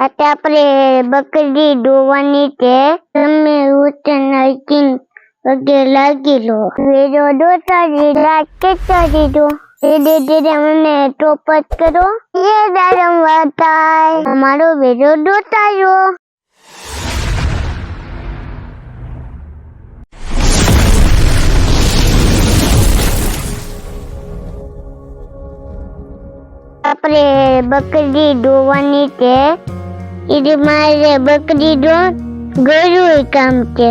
आता આપણે બકરી દોવાની છે તમે ઉતનાઈકીન પગે લાગી લો વેરો દોતારી લાગે તારી દો ધીરે ધીરે મને ટોપટ કરો એ દારમ વાતાય અમારો વેરો દોતાયો આપણે બકરી દોવાની છે ઈડી મારે બકરી દો ગરું કામ છે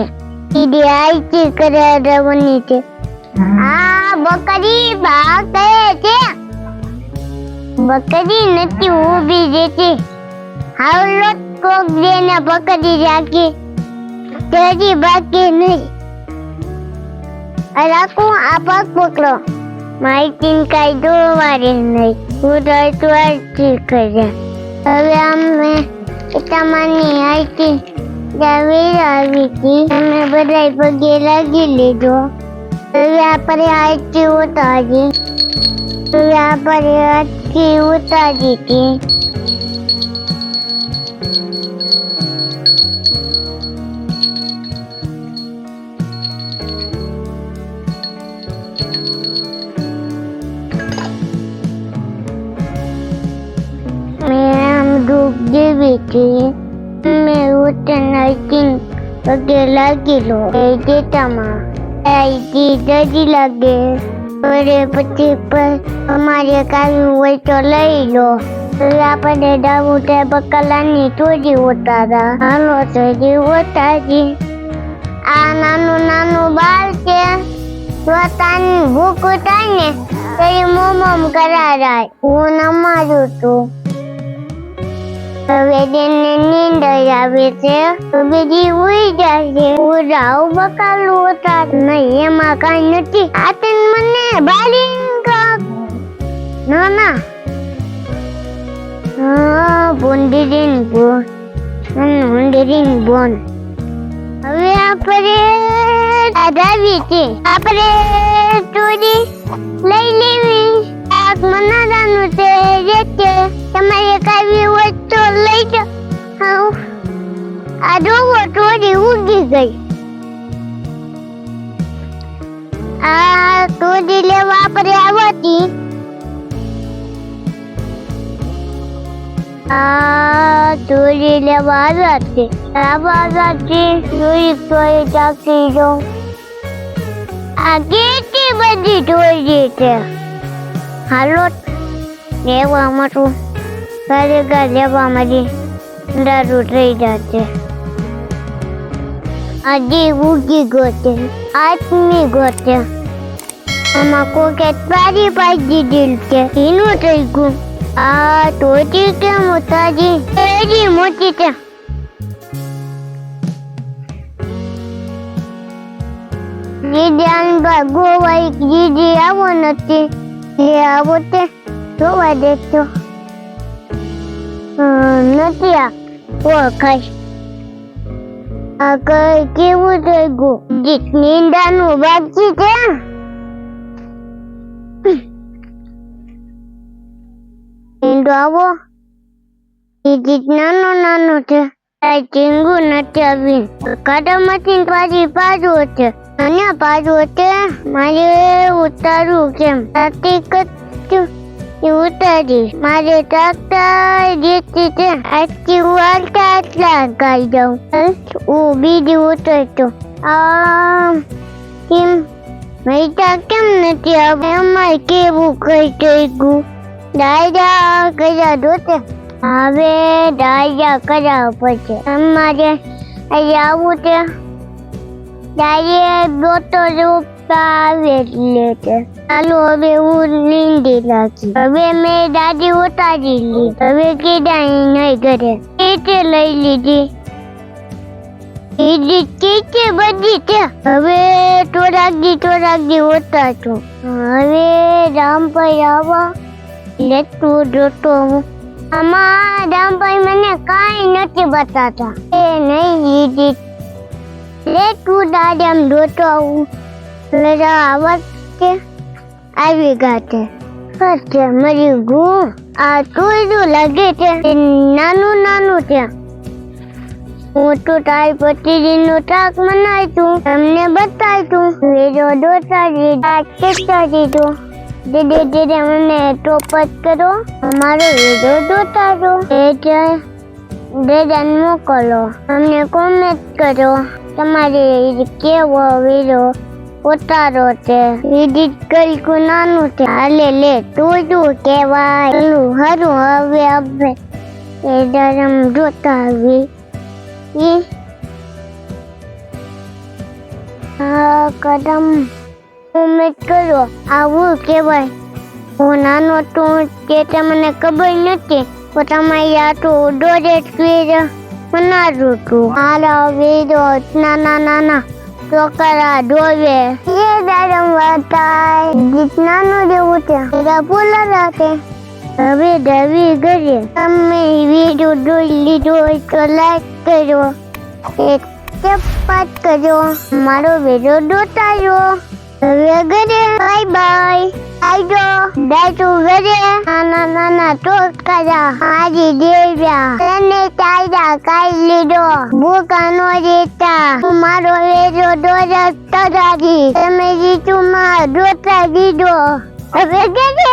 ઈડી આઈતી કરાવવાની છે આ બકરી ભાગ છે બકરી નથી ઊભી રહેતી હાવલો કોક દેને પકડી રાખી તેજી બાકી નહીં રાખું આ પગ પકડો માહિતી કઈ દોવારે નહીં હું તો અરજી કરે હવે અમે તમારી આઈતી જાવી આવી હતી અમે બધા પગે લાગી લીધો હવે આપણે આઈતી ઉતારી હવે આપણે આટકી ઉતારી હતી દેવી હતી મેં ઉતનાઈકીન પગે લાગી લો એ જેટામાં આઈતી જજી લાગે અરે પછી અમારે કાવ્યું હોય તો લઈ લો હવે આપણે ડાવું તે બકલાની ચોરી ઉતારા હાલો ચોરી ઉતારી આ નાનું બાળ છે પોતાની ભૂખ ઉતારી ને એ મોમમ કરારાય હું નમારું છું હવે તેને નીંદ આવે છે તો બીજી ઉઈ જાય છે હું રાવ બકાલું હતા નહીં એમાં કઈ નથી આ તેન મને બારી ના બોંડીરીન બોન બોંડીરીન બોન હવે આપણે આધાવી છે આપણે ચોરી લઈ લેવી આગ મનાદાનું છે જે છે તમારે કાવી હોય તો લઈ જાઓ આ જોવો ચોરી ઉગી ગઈ આ ચોરી લેવા આપણે આવતી આ ચોરી લેવા આવ્યા છે ચોરી ચાકી જો આ કેટલી બધી ચોરી છે હાલો લેવા માટું ઘરે લેવા મારી દારૂ થઈ જશે આજે ઉગી ગોતે આત્મી ગોતે આમાં કોકે પારી પાજી દિલ છે એનું થઈ ગયું આ તોજી કેમ ઉતાજી એજી મોટી છે દીદી આનબા ગોવાઈ દીદી આવો નથી એ આવો તે જોવા દેજો નથી આ ઓળખાય આ કઈ કેવું થઈ ગયું જીત નીંદાનું બાકી છે નીંદો આવો એ જીત નાનો છે આ ચીંગુ નથી આવી કાઢામાંથી પાછી પાડવો છે અને પાડવો છે મારે ઉતારવું કેમ આથી કચ્છું ઉતારી મારે ટ્રેક્ટર જેથી છે આજથી હું આટલા ગાઈ જાઉં હું બીજી ઉતરતો કેમ મૈતા કેમ નથી આવે અમારે કેવું કઈ થઈ ગયું ડાયરા કર્યા દોતે હવે ડાયરા કર્યા પછી અમારે અહીંયા આવું છે ડાયરે દોતો આવે છે ચાલો હવે હું નીંદી નાખી હવે મેં દાદી ઉતારી લીધી હવે કીધા નહીં ઘરે કેચે લઈ લીધી કેચે બધી છે હવે થોડાક ઉતારતું હવે રામભાઈ આવા લેતું જોતો હું આમાં રામભાઈ મને કાંઈ નથી બતાતા એ નહીં લીધી લેતું દાદા જોતો આવું મેરા આવાજ કે આવી ગાતે મરી ગયું આ થોડું લાગે છે નાનું નાનું છે. હું તો તારી પતિજીનું શાક બનાવ્યું તમને બતાવ્યું વેરો દોતા દીધો ધીરે ધીરે મને ટોપટ કરો અમારો વેરો દોતા દો એ મોકલો અમને કોમેન્ટ કરો તમારે કેવો વેરો ઉતારો છે. વિડિટ કલકું નાનું છે હાલે લે તું કેવાય હારું હવે હવે એ ધરમ જોતા આવી કદમ કોમેન્ટ કરો આવું કેવાય. હું નાનો તું તે તમને ખબર નથી તો તમારી આ તો ડોરેટ વેર બનાવું છું. મારા વેરો નાના નાના છોકરા ડોવે એ દાડમ વાતાય ગીત નાનું જેવું છે એરા બોલા રાખે. હવે દવી કરીએ તમે વિડીયો જોઈ લીધો હોય તો લાઈક કરો એક ચપાટ કરો મારો વિડીયો દોતાયો. હવે ઘરે બાય બાય આવજો દાટુ ઘરે નાના નાના ટોકરા હાજી દેવ્યા એને ચાયડા કાઈ લીધો ભૂકા નો દેતા મારો વેરો દોરત તરાજી તમે જીતું માં દોતા દીધો. હવે ઘરે